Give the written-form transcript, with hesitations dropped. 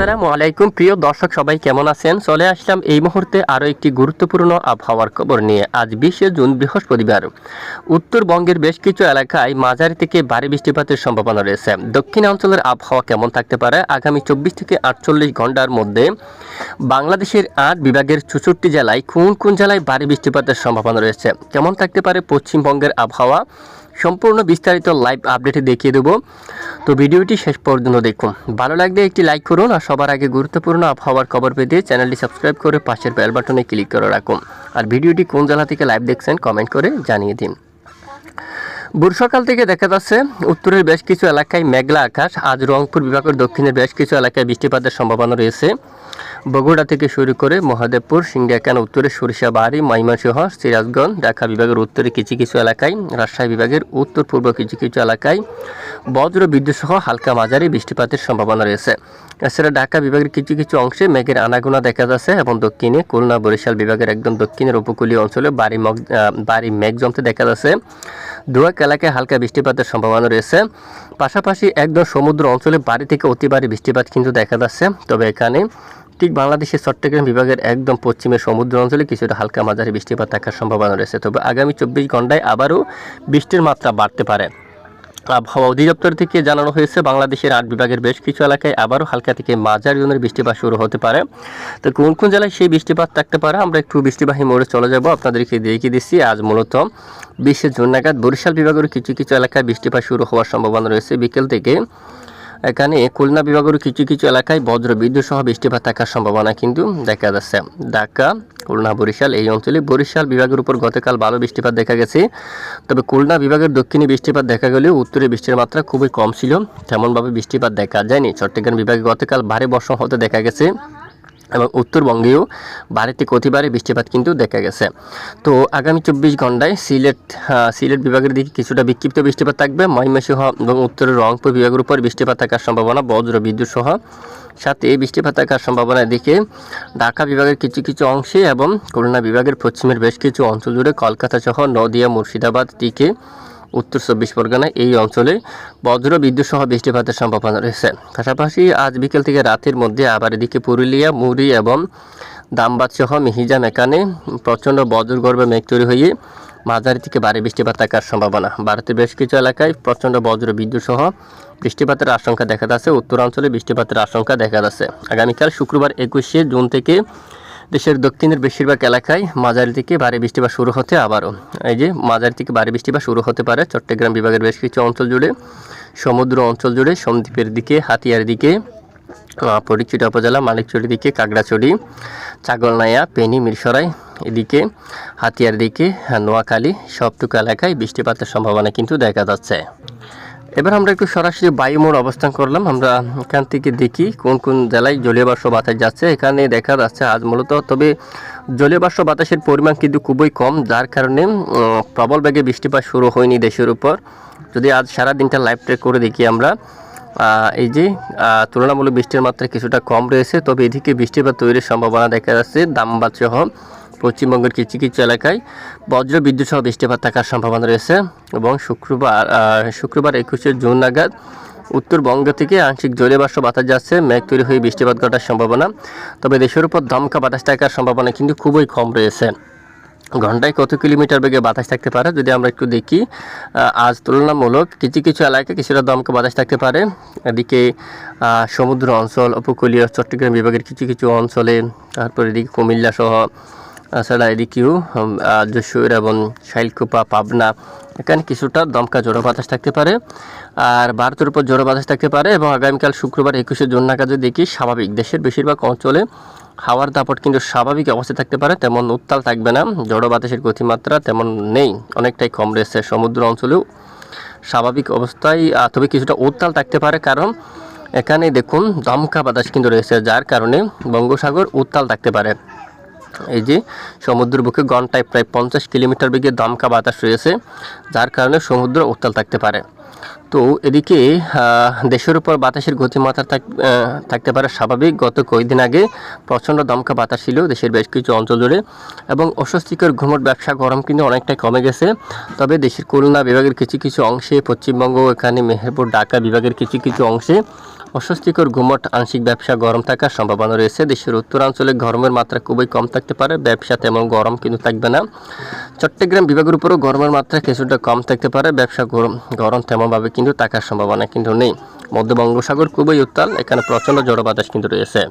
আসসালামু আলাইকুম প্রিয় দর্শক, সবাই কেমন আছেন? চলে আসলাম এই মুহূর্তে আরও একটি গুরুত্বপূর্ণ আবহাওয়ার খবর নিয়ে। আজ 20শে জুন বৃহস্পতিবার। উত্তরবঙ্গের বেশ কিছু এলাকায় মাঝারি থেকে ভারী বৃষ্টিপাতের সম্ভাবনা রয়েছে। দক্ষিণাঞ্চলের আবহাওয়া কেমন থাকতে পারে? আগামী 24 থেকে 48 ঘন্টার মধ্যে বাংলাদেশের 8 বিভাগের 64 জেলায় কোন কোন জেলায় ভারী বৃষ্টিপাতের সম্ভাবনা রয়েছে? কেমন থাকতে পারে পশ্চিমবঙ্গের আবহাওয়া? সম্পূর্ণ বিস্তারিত লাইভ আপডেটে দেখিয়ে দেব। তো ভিডিওটি শেষ পর্যন্ত দেখুন। ভালো লাগলে একটি লাইক করুন, আর সবার আগে গুরুত্বপূর্ণ আবহাওয়ার খবর পেতে চ্যানেলটি সাবস্ক্রাইব করে পাশের বেল বাটনে ক্লিক করে রাখুন। আর ভিডিওটি কোন জেলা থেকে লাইভ দেখছেন কমেন্ট করে জানিয়ে দিন। ভোর সকাল থেকে দেখা যাচ্ছে উত্তরের বেশ কিছু এলাকায় মেঘলা আকাশ। আজ রংপুর বিভাগের দক্ষিণের বেশ কিছু এলাকায় বৃষ্টিপাতের সম্ভাবনা রয়েছে। বগুড়া থেকে শুরু করে মহাদেবপুর, সিংড়াকান, উত্তরে সরিষাবাড়ি, ময়মনসিংহ, সিরাজগঞ্জ, ঢাকা বিভাগের উত্তরে কিছু কিছু এলাকায়, রাজশাহী বিভাগের উত্তর পূর্ব কিছু কিছু এলাকায় বজ্র বিদ্যুৎ সহ হালকা মাঝারি বৃষ্টিপাতের সম্ভাবনা রয়েছে। এছাড়া ঢাকা বিভাগের কিছু কিছু অংশে মেঘের আনাগোনা দেখা যাচ্ছে এবং দক্ষিণে খুলনা বরিশাল বিভাগের একদম দক্ষিণের উপকূলীয় অঞ্চলে ভারী মেঘ জমতে দেখা যাচ্ছে। দুয়াক এলাকায় হালকা বৃষ্টিপাতের সম্ভাবনা রয়েছে। পাশাপাশি একদম সমুদ্র অঞ্চলে ভারী থেকে অতি ভারী বৃষ্টিপাত কিন্তু দেখা যাচ্ছে। তবে এখানে ঠিক বাংলাদেশের চট্টগ্রাম বিভাগের একদম পশ্চিমের সমুদ্র অঞ্চলে কিছুটা হালকা মাঝারি বৃষ্টিপাত থাকার সম্ভাবনা রয়েছে। তবে আগামী 24 ঘন্টায় আবারও বৃষ্টির মাত্রা বাড়তে পারে। আবহাওয়া অধিদপ্তর থেকে জানানো হয়েছে বাংলাদেশের 8 বিভাগের বেশ কিছু এলাকায় আবারও হালকা থেকে মাঝারি ধরনের বৃষ্টিপাত শুরু হতে পারে। তো কোন কোন জেলায় সেই বৃষ্টিপাত থাকতে পারে আমরা একটু বৃষ্টিবাহী মোড়ে চলে যাব, আপনাদেরকে দেখিয়ে দিচ্ছি। আজ মূলত 20শে জুন নাগাদ বরিশাল বিভাগের কিছু কিছু এলাকায় বৃষ্টিপাত শুরু হওয়ার সম্ভাবনা রয়েছে বিকেল থেকে। এখানে খুলনা বিভাগের কিছু কিছু এলাকায় বজ্র বিদ্যুৎ সহ বৃষ্টিপাত থাকার সম্ভাবনা কিন্তু দেখা যাচ্ছে। ঢাকা, খুলনা, বরিশাল এই অঞ্চলে বরিশাল বিভাগের উপর গতকাল ভালো বৃষ্টিপাত দেখা গেছে। তবে খুলনা বিভাগের দক্ষিণে বৃষ্টিপাত দেখা গেলেও উত্তরে বৃষ্টির মাত্রা খুবই কম ছিল, তেমনভাবে বৃষ্টিপাত দেখা যায়নি। চট্টগ্রাম বিভাগে গতকাল ভারী বর্ষণ হতে দেখা গেছে এবং উত্তরবঙ্গেও ভারী থেকে অতি ভারী বৃষ্টিপাত কিন্তু দেখা গেছে। তো আগামী 24 ঘন্টায় সিলেট বিভাগের দিকে কিছুটা বিক্ষিপ্ত বৃষ্টিপাত থাকবে। ময়মনসিংহ এবং উত্তরের রংপুর বিভাগের উপর বৃষ্টিপাত থাকার সম্ভাবনা, বজ্র বিদ্যুৎ সহ সাথে বৃষ্টিপাত থাকার সম্ভাবনা দিকে ঢাকা বিভাগের কিছু কিছু অংশে এবং খুলনা বিভাগের পশ্চিমের বেশ কিছু অঞ্চল জুড়ে কলকাতা সহ নদিয়া, মুর্শিদাবাদ দিকে, উত্তর 24 পরগনা এই অঞ্চলে বজ্র বিদ্যুৎ সহ বৃষ্টিপাতের সম্ভাবনা রয়েছে। পাশাপাশি আজ বিকেল থেকে রাতের মধ্যে আবার এদিকে পুরুলিয়া, মুড়ি এবং ধানবাদ সহ মিহিজাম এখানে প্রচণ্ড বজ্রগর্ভে মেঘ তৈরি হয়ে মাঝারি থেকে ভারী বৃষ্টিপাত থাকার সম্ভাবনা। ভারতের বেশ কিছু এলাকায় প্রচণ্ড বজ্র বিদ্যুৎ সহ বৃষ্টিপাতের আশঙ্কা দেখা যাচ্ছে। উত্তরাঞ্চলে বৃষ্টিপাতের আশঙ্কা দেখা যাচ্ছে। আগামীকাল শুক্রবার 21শে জুন থেকে দেশের দক্ষিণের বেশিরভাগ এলাকায় মাঝারি থেকে ভারী বৃষ্টিপাত শুরু হতে মাঝারি থেকে ভারী বৃষ্টিপাত শুরু হতে পারে। চট্টগ্রাম বিভাগের বেশ কিছু অঞ্চল জুড়ে, সমুদ্র অঞ্চল জুড়ে, সন্দ্বীপের দিকে, হাতিয়ার দিকে, ফটিকছড়ি উপজেলা, মানিকছড়ির দিকে, কাগড়াছড়ি, ছাগলনাইয়া, ফেনী, মিরসরাই এদিকে, হাতিয়ার দিকে, নোয়াখালী সবটুকু এলাকায় বৃষ্টিপাতের সম্ভাবনা কিন্তু দেখা যাচ্ছে। এবার আমরা একটু সরাসরি বায়ুমোড় অবস্থান করলাম। আমরা এখান থেকে দেখি কোন কোন জেলায় জলীয় বাষ্প বাতাস যাচ্ছে। এখানে দেখা যাচ্ছে আজ মূলত, তবে জলীয় বাষ্প বাতাসের পরিমাণ কিন্তু খুবই কম, যার কারণে প্রবল বেগে বৃষ্টিপাত শুরু হয়নি দেশের উপর। যদি আজ সারা দিনটা লাইভ ট্রেক করে দেখি আমরা, এই যে তুলনামূলক বৃষ্টির মাত্রা কিছুটা কম রয়েছে। তবে এদিকে বৃষ্টিপাত তৈরির সম্ভাবনা দেখা যাচ্ছে। ধানবাদ সহ পশ্চিমবঙ্গের কিছু কিছু এলাকায় বজ্র বিদ্যুৎ সহ বৃষ্টিপাত থাকার সম্ভাবনা রয়েছে। এবং শুক্রবার 21শে জুন নাগাদ উত্তরবঙ্গ থেকে আংশিক জলীয় বাষ্প বাতাস যাচ্ছে, মেঘ তৈরি হয়ে বৃষ্টিপাত ঘটার সম্ভাবনা। তবে দেশের উপর দমকা বাতাস থাকার সম্ভাবনা কিন্তু খুবই কম রয়েছে। ঘন্টায় কত কিলোমিটার বেগে বাতাস থাকতে পারে যদি আমরা একটু দেখি, আজ তুলনামূলক কিছু কিছু এলাকায় কিছুটা দমকা বাতাস থাকতে পারে। এদিকে সমুদ্র অঞ্চল, উপকূলীয় চট্টগ্রাম বিভাগের কিছু কিছু অঞ্চলে, তারপর এদিকে কুমিল্লা সহ, তাছাড়া এদিকেও যশোর এবং শাইলকুপা, পাবনা এখানে কিছুটা দমকা জোড়ো বাতাস থাকতে পারে। আর ভারতের উপর জোড়ো বাতাস থাকতে পারে। এবং আগামীকাল শুক্রবার 21শে জুন নাগাদ দেখি স্বাভাবিক দেশের বেশিরভাগ অঞ্চলে হাওয়ার দাপট কিন্তু স্বাভাবিক অবস্থায় থাকতে পারে, তেমন উত্তাল থাকবে না। জড়ো বাতাসের গতিমাত্রা তেমন নেই, অনেকটাই কম রয়েছে। সমুদ্র অঞ্চলেও স্বাভাবিক অবস্থায়, তবে কিছুটা উত্তাল থাকতে পারে, কারণ এখানে দেখুন দমকা বাতাস কিন্তু রয়েছে, যার কারণে বঙ্গোসাগর উত্তাল থাকতে পারে। এই যে সমুদ্র বুকে ঘন্টায় প্রায় 50 কিলোমিটার বেগে দমকা বাতাস রয়েছে, যার কারণে সমুদ্র উত্তাল থাকতে পারে। তো এদিকে দেশের উপর বাতাসের গতিমাত্রা থাকতে পারে স্বাভাবিক। গত কয়েকদিন আগে প্রচণ্ড দমকা বাতাস ছিল দেশের বেশ কিছু অঞ্চল জুড়ে এবং অস্বস্তিকর ঘুমট ব্যবসা গরম কিন্তু অনেকটাই কমে গেছে। তবে দেশের খুলনা বিভাগের কিছু কিছু অংশে, পশ্চিমবঙ্গ এখানে মেহেরপুর ঢাকা বিভাগের কিছু কিছু অংশে অস্বস্তিকর ঘুমট আংশিক ব্যবসা গরম থাকার সম্ভাবনা রয়েছে। দেশের উত্তরাঞ্চলে গরমের মাত্রা খুবই কম থাকতে পারে, ব্যবসা তেমন গরম কিন্তু থাকবে না। চট্টগ্রাম বিভাগের উপরও গরমের মাত্রা কিছুটা কম থাকতে পারে, ব্যবসা গরম তেমনভাবে কিন্তু থাকার সম্ভাবনা কিন্তু নেই। মধ্য বঙ্গোপসাগর খুবই উত্তাল, এখানে প্রচণ্ড ঝড়ো বাতাস কিন্তু রয়েছে।